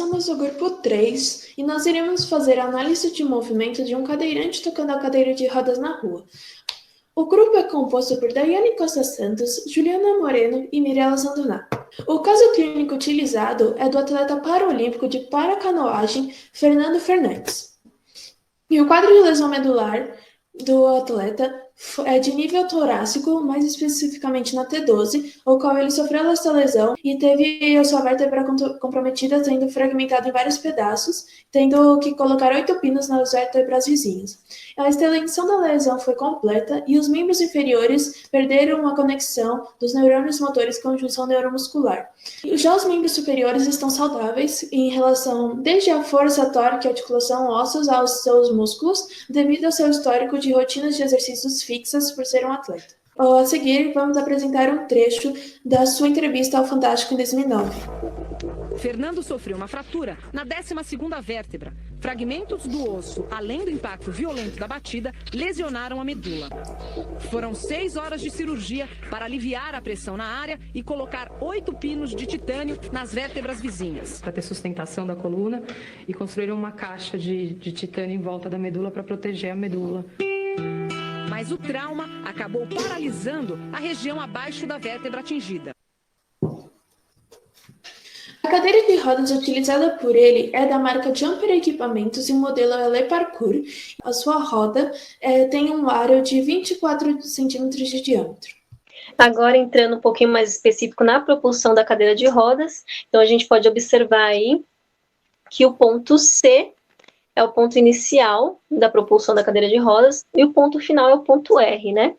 somos o grupo 3 e nós iremos fazer a análise de movimento de um cadeirante tocando a cadeira de rodas na rua. O grupo é composto por Daiane Costa Santos, Juliana Moreno e Mirella Zandoná. O caso clínico utilizado é do atleta paralímpico de paracanoagem, Fernando Fernandes. E o quadro de lesão medular do atleta é de nível torácico, mais especificamente na T12, o qual ele sofreu essa lesão e teve a sua vértebra comprometida, sendo fragmentada em vários pedaços, tendo que colocar 8 pinos nas vértebras vizinhas. A extensão da lesão foi completa e os membros inferiores perderam a conexão dos neurônios motores com a junção neuromuscular. Já os membros superiores estão saudáveis em relação desde a força tórica e articulação ósseos aos seus músculos, devido ao seu histórico de rotinas de exercícios fixas por ser um atleta. A seguir, vamos apresentar um trecho da sua entrevista ao Fantástico em 2009. Fernando sofreu uma fratura na 12ª vértebra. Fragmentos do osso, além do impacto violento da batida, lesionaram a medula. Foram 6 horas de cirurgia para aliviar a pressão na área e colocar 8 pinos de titânio nas vértebras vizinhas. Para ter sustentação da coluna e construir uma caixa de titânio em volta da medula para proteger a medula. Mas o trauma acabou paralisando a região abaixo da vértebra atingida. A cadeira de rodas utilizada por ele é da marca Jumper Equipamentos e o modelo é Le Parcours. A sua roda tem um aro de 24 centímetros de diâmetro. Agora, entrando um pouquinho mais específico na propulsão da cadeira de rodas, então a gente pode observar aí que o ponto C é o ponto inicial da propulsão da cadeira de rodas e o ponto final é o ponto R, né?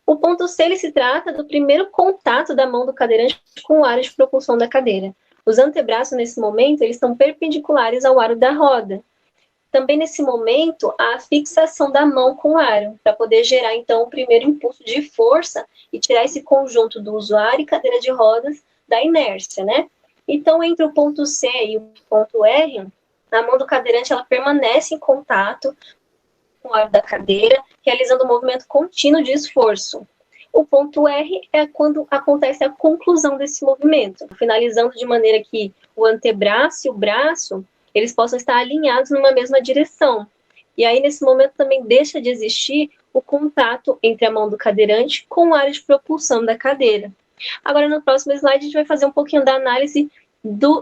O ponto C, ele se trata do primeiro contato da mão do cadeirante com o aro de propulsão da cadeira. Os antebraços, nesse momento, eles estão perpendiculares ao aro da roda. Também, nesse momento, há a fixação da mão com o aro, para poder gerar, então, o primeiro impulso de força e tirar esse conjunto do usuário e cadeira de rodas da inércia, né? Então, entre o ponto C e o ponto R, a mão do cadeirante ela permanece em contato com o aro da cadeira, realizando um movimento contínuo de esforço. O ponto R é quando acontece a conclusão desse movimento, finalizando de maneira que o antebraço e o braço eles possam estar alinhados numa mesma direção. E aí, nesse momento, também deixa de existir o contato entre a mão do cadeirante com o aro de propulsão da cadeira. Agora, no próximo slide, a gente vai fazer um pouquinho da análise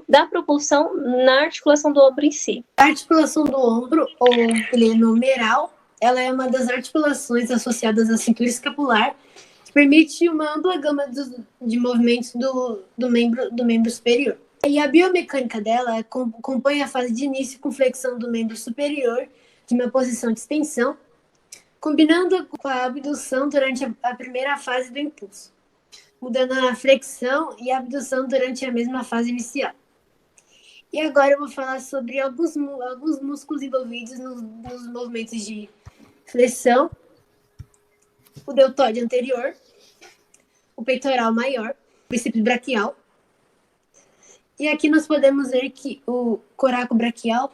da propulsão na articulação do ombro em si. A articulação do ombro, ou glenomeral, ela é uma das articulações associadas à cintura escapular, que permite uma ampla gama de movimentos do membro superior. E a biomecânica dela compõe a fase de início com flexão do membro superior, de uma posição de extensão, combinando com a abdução durante a primeira fase do impulso, mudando a flexão e a abdução durante a mesma fase inicial. E agora eu vou falar sobre alguns músculos envolvidos nos movimentos de flexão, o deltoide anterior, o peitoral maior, o bíceps braquial. E aqui nós podemos ver que o coraco braquial.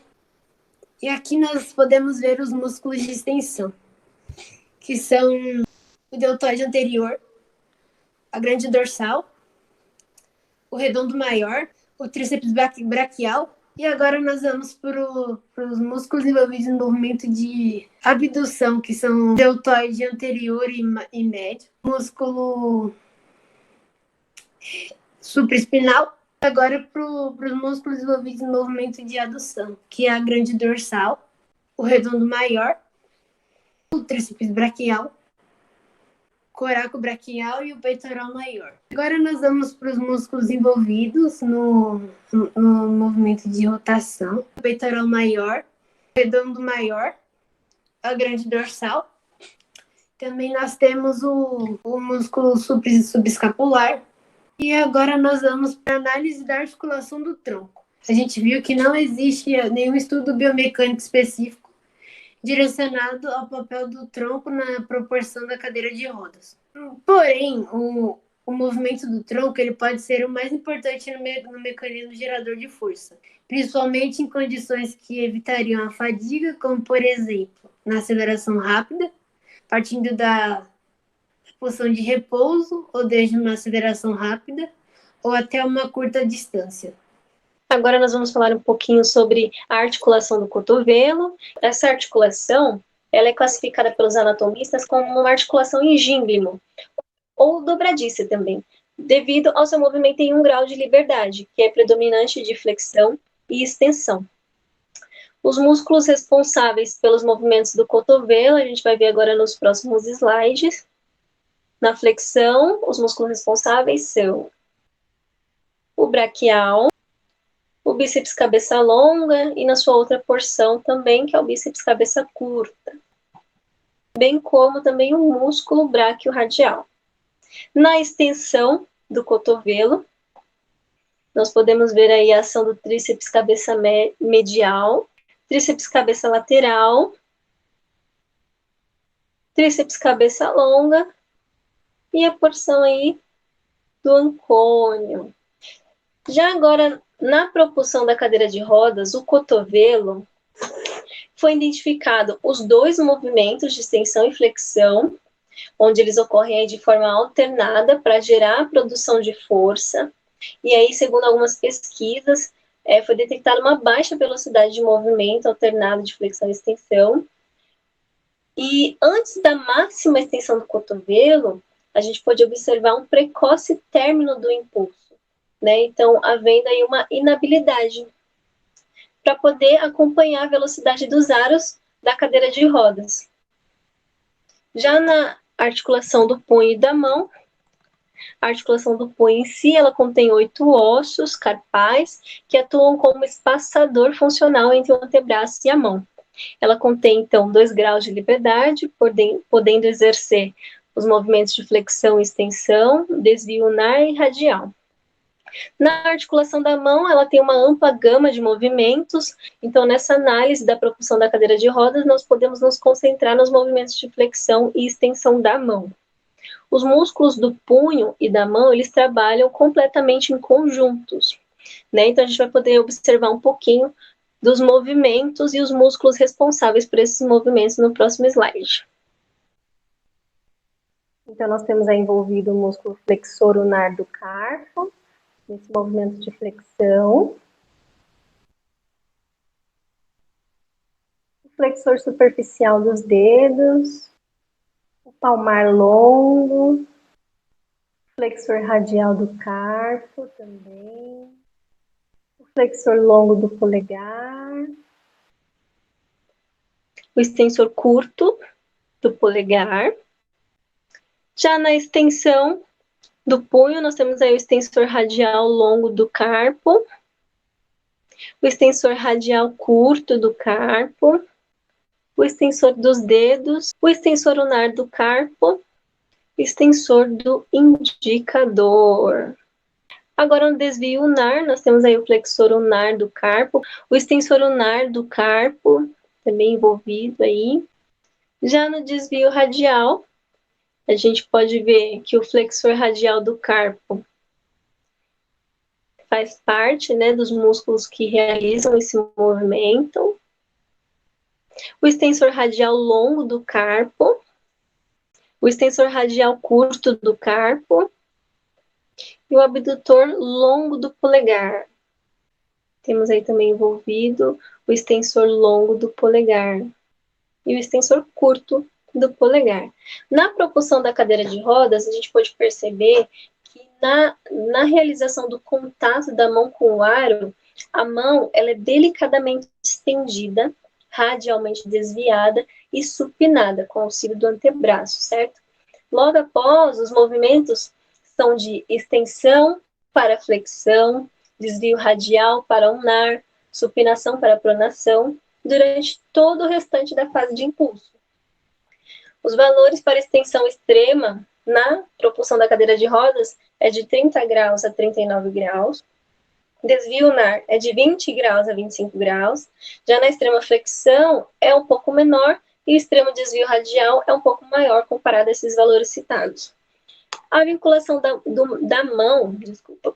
E aqui nós podemos ver os músculos de extensão, que são o deltoide anterior, a grande dorsal, o redondo maior, o tríceps braquial. E agora nós vamos para os músculos envolvidos no movimento de abdução, que são o deltoide anterior e médio, músculo supraespinal. Agora para os músculos envolvidos no movimento de adução, que é a grande dorsal, o redondo maior, o tríceps braquial, coraco braquial e o peitoral maior. Agora nós vamos para os músculos envolvidos no movimento de rotação, o peitoral maior, o redondo maior, a grande dorsal. Também nós temos o músculo subescapular. E agora nós vamos para a análise da articulação do tronco. A gente viu que não existe nenhum estudo biomecânico específico direcionado ao papel do tronco na proporção da cadeira de rodas. Porém, o movimento do tronco ele pode ser o mais importante no mecanismo gerador de força, principalmente em condições que evitariam a fadiga, como, por exemplo, na aceleração rápida, partindo da posição de repouso, ou desde uma aceleração rápida, ou até uma curta distância. Agora nós vamos falar um pouquinho sobre a articulação do cotovelo. Essa articulação, ela é classificada pelos anatomistas como uma articulação em gínglimo, ou dobradiça também, devido ao seu movimento em 1 grau de liberdade, que é predominante de flexão e extensão. Os músculos responsáveis pelos movimentos do cotovelo, a gente vai ver agora nos próximos slides. Na flexão, os músculos responsáveis são o braquial, o bíceps cabeça longa e na sua outra porção também, que é o bíceps cabeça curta, bem como também o músculo braquiorradial. Na extensão do cotovelo, nós podemos ver aí a ação do tríceps cabeça medial, tríceps cabeça lateral, tríceps cabeça longa e a porção aí do ancônio. Já agora, na propulsão da cadeira de rodas, o cotovelo, foi identificado os 2 movimentos de extensão e flexão, onde eles ocorrem aí de forma alternada para gerar a produção de força. E aí, segundo algumas pesquisas, foi detectada uma baixa velocidade de movimento alternado de flexão e extensão. E antes da máxima extensão do cotovelo, a gente pode observar um precoce término do impulso, né? Então, havendo aí uma inabilidade para poder acompanhar a velocidade dos aros da cadeira de rodas. Já na articulação do punho e da mão, a articulação do punho em si, ela contém 8 ossos carpais que atuam como espaçador funcional entre o antebraço e a mão. Ela contém, então, 2 graus de liberdade, podendo exercer os movimentos de flexão e extensão, desvio ulnar e radial. Na articulação da mão, ela tem uma ampla gama de movimentos, então nessa análise da propulsão da cadeira de rodas, nós podemos nos concentrar nos movimentos de flexão e extensão da mão. Os músculos do punho e da mão, eles trabalham completamente em conjuntos, né? Então a gente vai poder observar um pouquinho dos movimentos e os músculos responsáveis por esses movimentos no próximo slide. Então nós temos aí envolvido o músculo flexor ulnar do carpo, nesse movimento de flexão. O flexor superficial dos dedos, o palmar longo, o flexor radial do carpo também, o flexor longo do polegar, o extensor curto do polegar. Já na extensão do punho, nós temos aí o extensor radial longo do carpo, o extensor radial curto do carpo, o extensor dos dedos, o extensor ulnar do carpo, o extensor do indicador. Agora, no desvio ulnar, nós temos aí o flexor ulnar do carpo, o extensor ulnar do carpo, também envolvido aí. Já no desvio radial, a gente pode ver que o flexor radial do carpo faz parte, né, dos músculos que realizam esse movimento. O extensor radial longo do carpo, o extensor radial curto do carpo e o abdutor longo do polegar. Temos aí também envolvido o extensor longo do polegar e o extensor curto do polegar. Na propulsão da cadeira de rodas, a gente pode perceber que na realização do contato da mão com o aro, a mão ela é delicadamente estendida, radialmente desviada e supinada com o auxílio do antebraço, certo? Logo após, os movimentos são de extensão para flexão, desvio radial para ulnar, supinação para pronação, durante todo o restante da fase de impulso. Os valores para extensão extrema na propulsão da cadeira de rodas é de 30 graus a 39 graus. Desvio ulnar é de 20 graus a 25 graus. Já na extrema flexão é um pouco menor e o extremo desvio radial é um pouco maior comparado a esses valores citados. A vinculação da mão,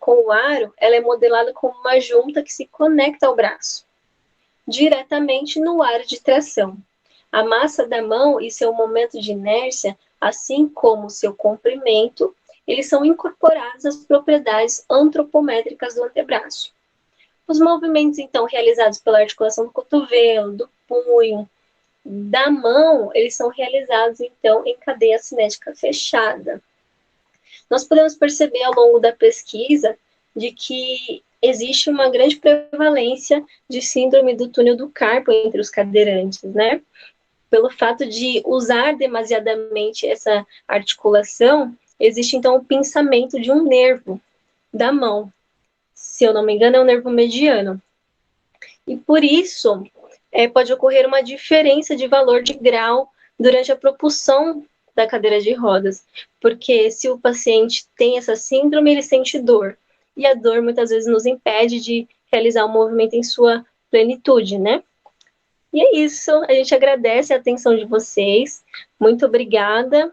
com o aro, ela é modelada como uma junta que se conecta ao braço, diretamente no aro de tração. A massa da mão e seu momento de inércia, assim como seu comprimento, eles são incorporados às propriedades antropométricas do antebraço. Os movimentos, então, realizados pela articulação do cotovelo, do punho, da mão, eles são realizados, então, em cadeia cinética fechada. Nós podemos perceber ao longo da pesquisa de que existe uma grande prevalência de síndrome do túnel do carpo entre os cadeirantes, né? Pelo fato de usar demasiadamente essa articulação, existe, então, o pinçamento de um nervo da mão. Se eu não me engano, é o nervo mediano. E por isso, pode ocorrer uma diferença de valor de grau durante a propulsão da cadeira de rodas, porque se o paciente tem essa síndrome, ele sente dor, e a dor muitas vezes nos impede de realizar o movimento em sua plenitude, né? E é isso, a gente agradece a atenção de vocês, muito obrigada,